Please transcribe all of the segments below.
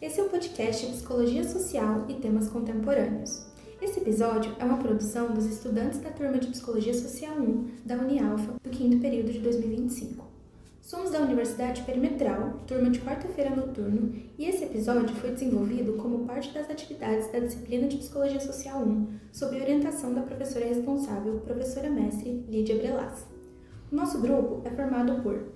Esse é o podcast Psicologia Social e Temas Contemporâneos. Esse episódio é uma produção dos estudantes da turma de Psicologia Social 1 da Unialfa, do 5º período de 2025. Somos da Universidade Perimetral, turma de quarta-feira noturno, e esse episódio foi desenvolvido como parte das atividades da disciplina de Psicologia Social 1, sob orientação da professora responsável, professora mestre Lídia Brelas. O nosso grupo é formado por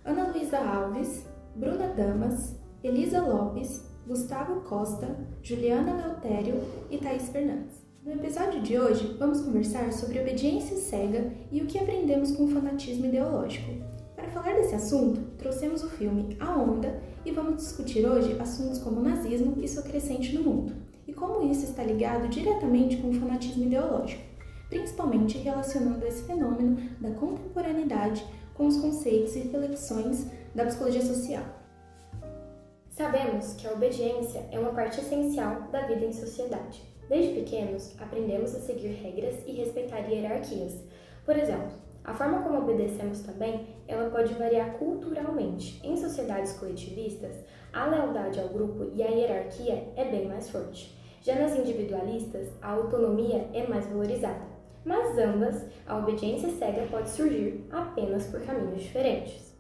Ana Luísa Alves, Bruna Damas, Elisa Lopes, Gustavo Costa, Juliana Leotério e Thaís Fernandes. No episódio de hoje, vamos conversar sobre obediência cega e o que aprendemos com o fanatismo ideológico. Para falar desse assunto, trouxemos o filme A Onda e vamos discutir hoje assuntos como o nazismo e sua crescente no mundo, e como isso está ligado diretamente com o fanatismo ideológico, principalmente relacionando esse fenômeno da contemporaneidade com os conceitos e reflexões da psicologia social. Sabemos que a obediência é uma parte essencial da vida em sociedade. Desde pequenos, aprendemos a seguir regras e respeitar hierarquias. Por exemplo, a forma como obedecemos também, ela pode variar culturalmente. Em sociedades coletivistas, a lealdade ao grupo e a hierarquia é bem mais forte. Já nas individualistas, a autonomia é mais valorizada. Mas ambas, a obediência cega pode surgir apenas por caminhos diferentes.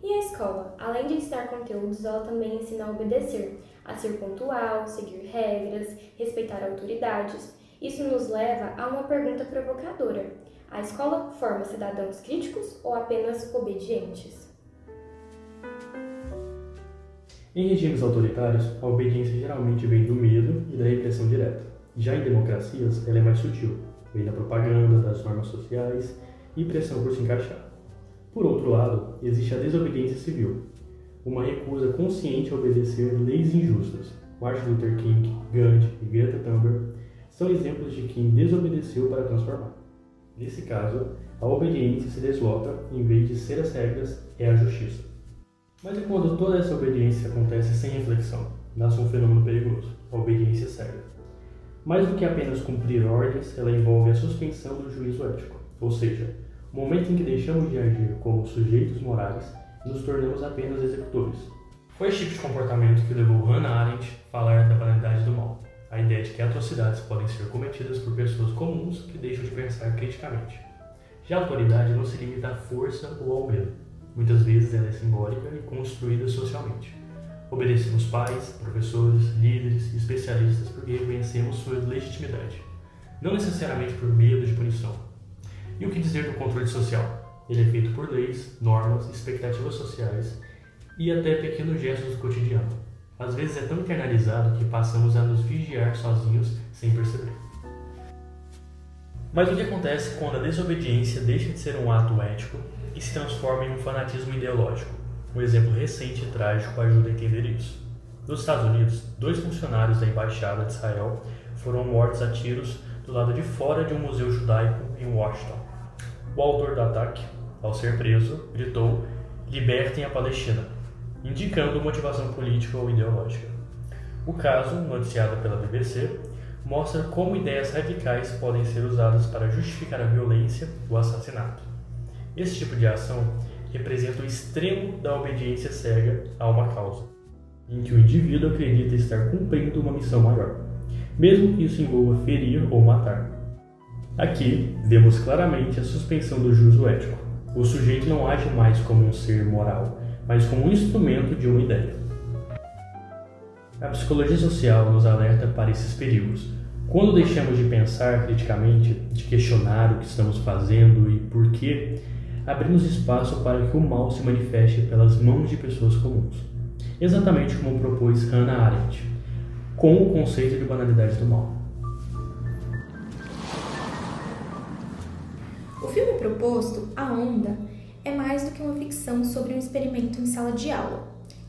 E a escola, além de ensinar conteúdos, ela também ensina a obedecer, a ser pontual, seguir regras, respeitar autoridades. Isso nos leva a uma pergunta provocadora. A escola forma cidadãos críticos ou apenas obedientes? Em regimes autoritários, a obediência geralmente vem do medo e da repressão direta. Já em democracias, ela é mais sutil, vem da propaganda, das normas sociais e pressão por se encaixar. Por outro lado, existe a desobediência civil, uma recusa consciente a obedecer leis injustas. Martin Luther King, Gandhi e Greta Thunberg são exemplos de quem desobedeceu para transformar. Nesse caso, a obediência se desloca, em vez de ser as regras, é a justiça. Mas e quando toda essa obediência acontece sem reflexão? Nasce um fenômeno perigoso, a obediência cega. Mais do que apenas cumprir ordens, ela envolve a suspensão do juízo ético, ou seja, o momento em que deixamos de agir como sujeitos morais e nos tornamos apenas executores. Foi esse tipo de comportamento que levou Hannah Arendt a falar da banalidade do mal, a ideia de que atrocidades podem ser cometidas por pessoas comuns que deixam de pensar criticamente. Já a autoridade não se limita à força ou ao medo. Muitas vezes ela é simbólica e construída socialmente. Obedecemos pais, professores, líderes e especialistas porque reconhecemos sua legitimidade, não necessariamente por medo de punição. E o que dizer do controle social? Ele é feito por leis, normas, expectativas sociais e até pequenos gestos do cotidiano. Às vezes é tão internalizado que passamos a nos vigiar sozinhos sem perceber. Mas o que acontece quando a desobediência deixa de ser um ato ético e se transforma em um fanatismo ideológico? Um exemplo recente e trágico ajuda a entender isso. Nos Estados Unidos, 2 funcionários da Embaixada de Israel foram mortos a tiros do lado de fora de um museu judaico em Washington. O autor do ataque, ao ser preso, gritou: "Libertem a Palestina", indicando motivação política ou ideológica. O caso, noticiado pela BBC, mostra como ideias radicais podem ser usadas para justificar a violência e o assassinato. Esse tipo de ação representa o extremo da obediência cega a uma causa, em que o indivíduo acredita estar cumprindo uma missão maior, mesmo que isso envolva ferir ou matar. Aqui, vemos claramente a suspensão do juízo ético. O sujeito não age mais como um ser moral, mas como um instrumento de uma ideia. A psicologia social nos alerta para esses perigos. Quando deixamos de pensar criticamente, de questionar o que estamos fazendo e por quê, abrimos espaço para que o mal se manifeste pelas mãos de pessoas comuns. Exatamente como propôs Hannah Arendt, com o conceito de banalidade do mal. O filme proposto, A Onda, é mais do que uma ficção sobre um experimento em sala de aula.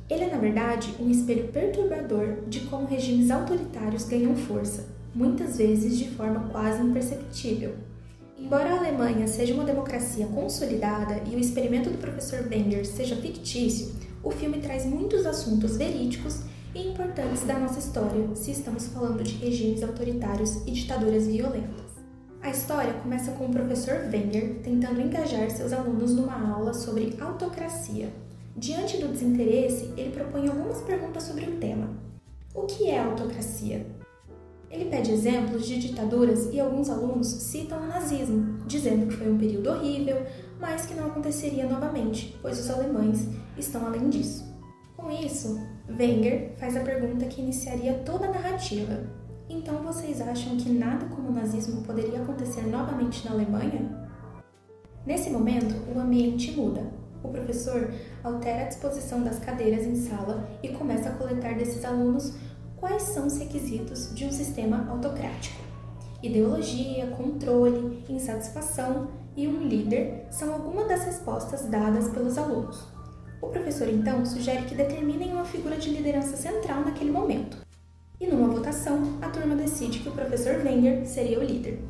Ele é, na verdade, um espelho perturbador de como regimes autoritários ganham força, muitas vezes de forma quase imperceptível. Embora a Alemanha seja uma democracia consolidada e o experimento do professor Wenger seja fictício, o filme traz muitos assuntos verídicos e importantes da nossa história se estamos falando de regimes autoritários e ditaduras violentas. A história começa com o professor Wenger tentando engajar seus alunos numa aula sobre autocracia. Diante do desinteresse, ele propõe algumas perguntas sobre o tema. O que é autocracia? Ele pede exemplos de ditaduras e alguns alunos citam o nazismo, dizendo que foi um período horrível, mas que não aconteceria novamente, pois os alemães estão além disso. Com isso, Wenger faz a pergunta que iniciaria toda a narrativa. Então vocês acham que nada como o nazismo poderia acontecer novamente na Alemanha? Nesse momento, o ambiente muda. O professor altera a disposição das cadeiras em sala e começa a coletar desses alunos quais são os requisitos de um sistema autocrático. Ideologia, controle, insatisfação e um líder são algumas das respostas dadas pelos alunos. O professor, então, sugere que determinem uma figura de liderança central naquele momento. E numa votação, a turma decide que o professor Wenger seria o líder.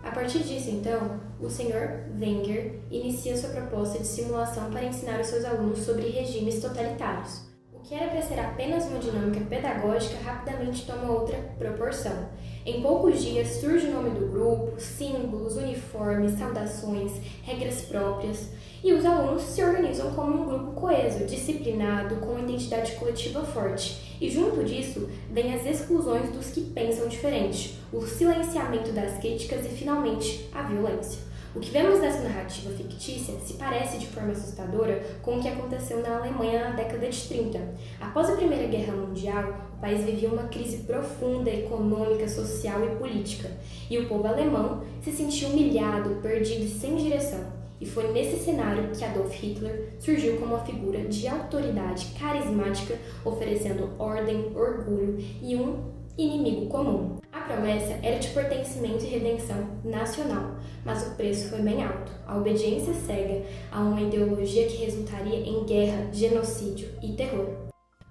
A partir disso, então, o Sr. Wenger inicia sua proposta de simulação para ensinar os seus alunos sobre regimes totalitários. O que era para ser apenas uma dinâmica pedagógica rapidamente toma outra proporção. Em poucos dias surge o nome do grupo, símbolos, uniformes, saudações, regras próprias, e os alunos se organizam como um grupo coeso, disciplinado, com uma identidade coletiva forte. E junto disso, vem as exclusões dos que pensam diferente, o silenciamento das críticas e, finalmente, a violência. O que vemos nessa narrativa fictícia se parece de forma assustadora com o que aconteceu na Alemanha na década de 30. Após a Primeira Guerra Mundial, o país vivia uma crise profunda econômica, social e política, e o povo alemão se sentiu humilhado, perdido e sem direção. E foi nesse cenário que Adolf Hitler surgiu como uma figura de autoridade carismática, oferecendo ordem, orgulho e um inimigo comum. A promessa era de pertencimento e redenção nacional, mas o preço foi bem alto. A obediência cega a uma ideologia que resultaria em guerra, genocídio e terror.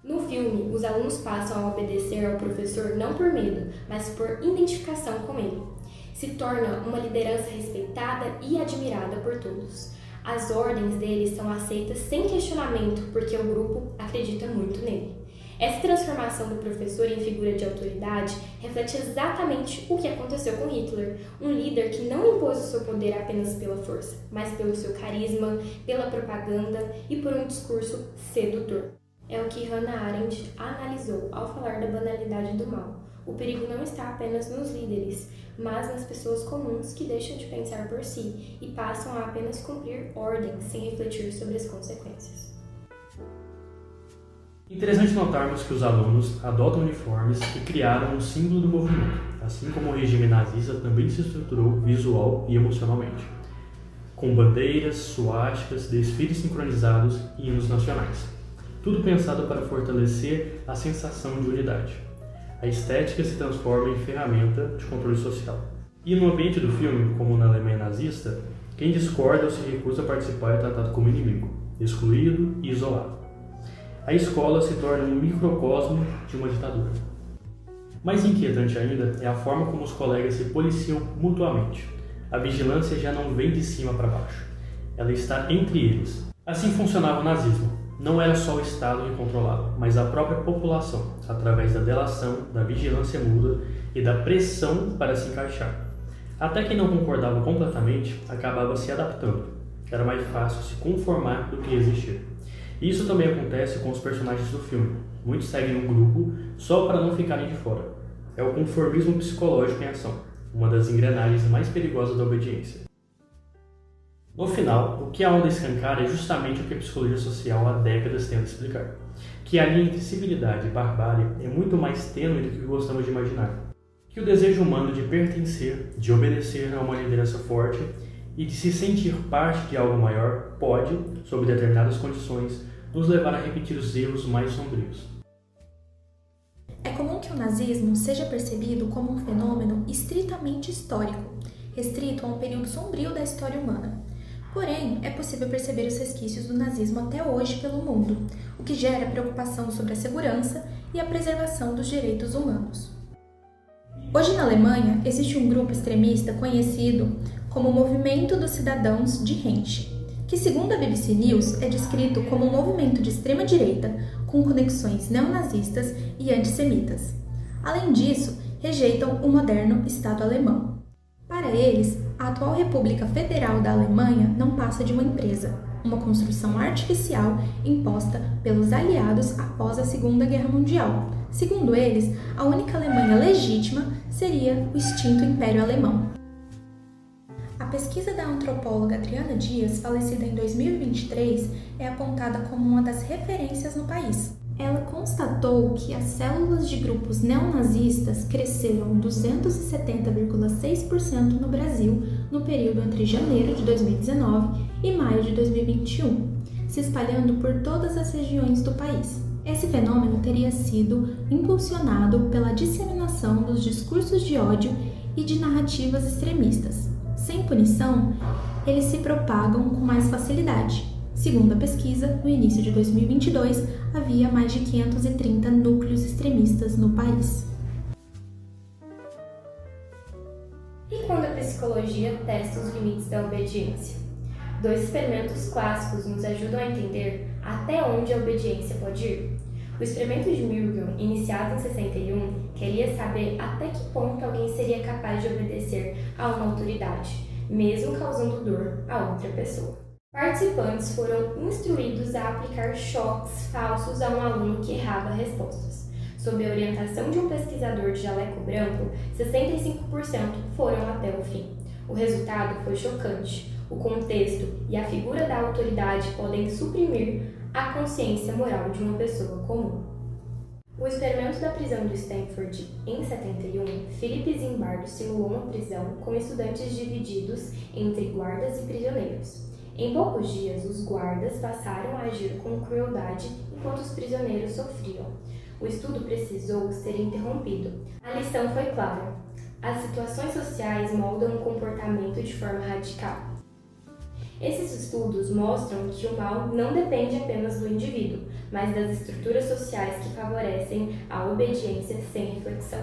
No filme, os alunos passam a obedecer ao professor não por medo, mas por identificação com ele. Se torna uma liderança respeitada e admirada por todos. As ordens dele são aceitas sem questionamento, porque o grupo acredita muito nele. Essa transformação do professor em figura de autoridade reflete exatamente o que aconteceu com Hitler, um líder que não impôs o seu poder apenas pela força, mas pelo seu carisma, pela propaganda e por um discurso sedutor. É o que Hannah Arendt analisou ao falar da banalidade do mal. O perigo não está apenas nos líderes, mas nas pessoas comuns que deixam de pensar por si e passam a apenas cumprir ordens sem refletir sobre as consequências. Interessante notarmos que os alunos adotam uniformes e criaram um símbolo do movimento, assim como o regime nazista também se estruturou visual e emocionalmente, com bandeiras, suásticas, desfiles sincronizados e hinos nacionais. Tudo pensado para fortalecer a sensação de unidade. A estética se transforma em ferramenta de controle social. E no ambiente do filme, como na Alemanha nazista, quem discorda ou se recusa a participar é tratado como inimigo, excluído e isolado. A escola se torna um microcosmo de uma ditadura. Mais inquietante ainda é a forma como os colegas se policiam mutuamente. A vigilância já não vem de cima para baixo, ela está entre eles. Assim funcionava o nazismo. Não era só o Estado que controlava, mas a própria população, através da delação, da vigilância mútua e da pressão para se encaixar. Até quem não concordava completamente acabava se adaptando. Era mais fácil se conformar do que resistir. E isso também acontece com os personagens do filme. Muitos seguem um grupo só para não ficarem de fora. É o conformismo psicológico em ação, uma das engrenagens mais perigosas da obediência. No final, o que a onda escancara é justamente o que a psicologia social há décadas tenta explicar. Que a linha entre civilidade e barbárie é muito mais tênue do que gostamos de imaginar. Que o desejo humano de pertencer, de obedecer a uma liderança forte e de se sentir parte de algo maior pode, sob determinadas condições, nos levar a repetir os erros mais sombrios. É comum que o nazismo seja percebido como um fenômeno estritamente histórico, restrito a um período sombrio da história humana. Porém, é possível perceber os resquícios do nazismo até hoje pelo mundo, o que gera preocupação sobre a segurança e a preservação dos direitos humanos. Hoje na Alemanha, existe um grupo extremista conhecido como o Movimento dos Cidadãos de Rennes, que segundo a BBC News é descrito como um movimento de extrema-direita com conexões neonazistas e antissemitas. Além disso, rejeitam o moderno Estado alemão. Para eles, a atual República Federal da Alemanha não passa de uma empresa, uma construção artificial imposta pelos aliados após a Segunda Guerra Mundial. Segundo eles, a única Alemanha legítima seria o extinto Império Alemão. A pesquisa da antropóloga Adriana Dias, falecida em 2023, é apontada como uma das referências no país. Ela constatou que as células de grupos neonazistas cresceram 270,6% no Brasil no período entre janeiro de 2019 e maio de 2021, se espalhando por todas as regiões do país. Esse fenômeno teria sido impulsionado pela disseminação dos discursos de ódio e de narrativas extremistas. Sem punição, eles se propagam com mais facilidade. Segundo a pesquisa, no início de 2022, havia mais de 530 núcleos extremistas no país. E quando a psicologia testa os limites da obediência? Dois experimentos clássicos nos ajudam a entender até onde a obediência pode ir. O experimento de Milgram, iniciado em 61, queria saber até que ponto alguém seria capaz de obedecer a uma autoridade, mesmo causando dor a outra pessoa. Participantes foram instruídos a aplicar choques falsos a um aluno que errava respostas. Sob a orientação de um pesquisador de jaleco branco, 65% foram até o fim. O resultado foi chocante. O contexto e a figura da autoridade podem suprimir a consciência moral de uma pessoa comum. O experimento da prisão de Stanford, em 71, Philip Zimbardo simulou uma prisão com estudantes divididos entre guardas e prisioneiros. Em poucos dias, os guardas passaram a agir com crueldade enquanto os prisioneiros sofriam. O estudo precisou ser interrompido. A lição foi clara. As situações sociais moldam o comportamento de forma radical. Esses estudos mostram que o mal não depende apenas do indivíduo, mas das estruturas sociais que favorecem a obediência sem reflexão.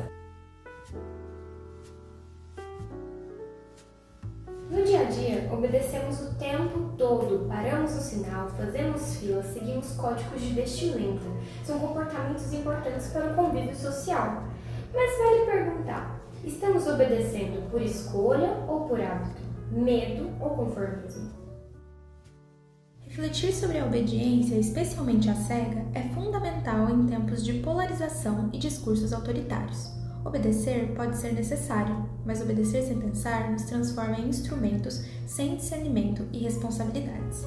No dia a dia, obedecemos o tempo todo, paramos no sinal, fazemos fila, seguimos códigos de vestimenta. São comportamentos importantes para o convívio social. Mas vale perguntar, estamos obedecendo por escolha ou por hábito? Medo ou conformismo? Refletir sobre a obediência, especialmente a cega, é fundamental em tempos de polarização e discursos autoritários. Obedecer pode ser necessário, mas obedecer sem pensar nos transforma em instrumentos sem discernimento e responsabilidades.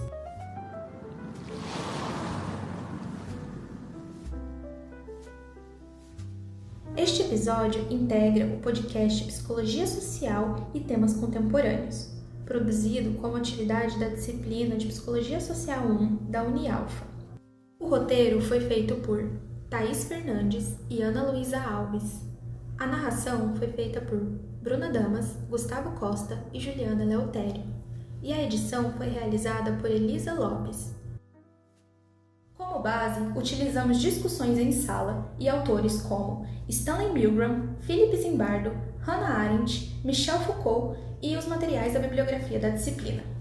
Este episódio integra o podcast Psicologia Social e Temas Contemporâneos, produzido como atividade da disciplina de Psicologia Social 1 da Unialfa. O roteiro foi feito por Thaís Fernandes e Ana Luísa Alves. A narração foi feita por Bruna Damas, Gustavo Costa e Juliana Leotério, e a edição foi realizada por Elisa Lopes. Como base, utilizamos discussões em sala e autores como Stanley Milgram, Philip Zimbardo, Hannah Arendt, Michel Foucault e os materiais da bibliografia da disciplina.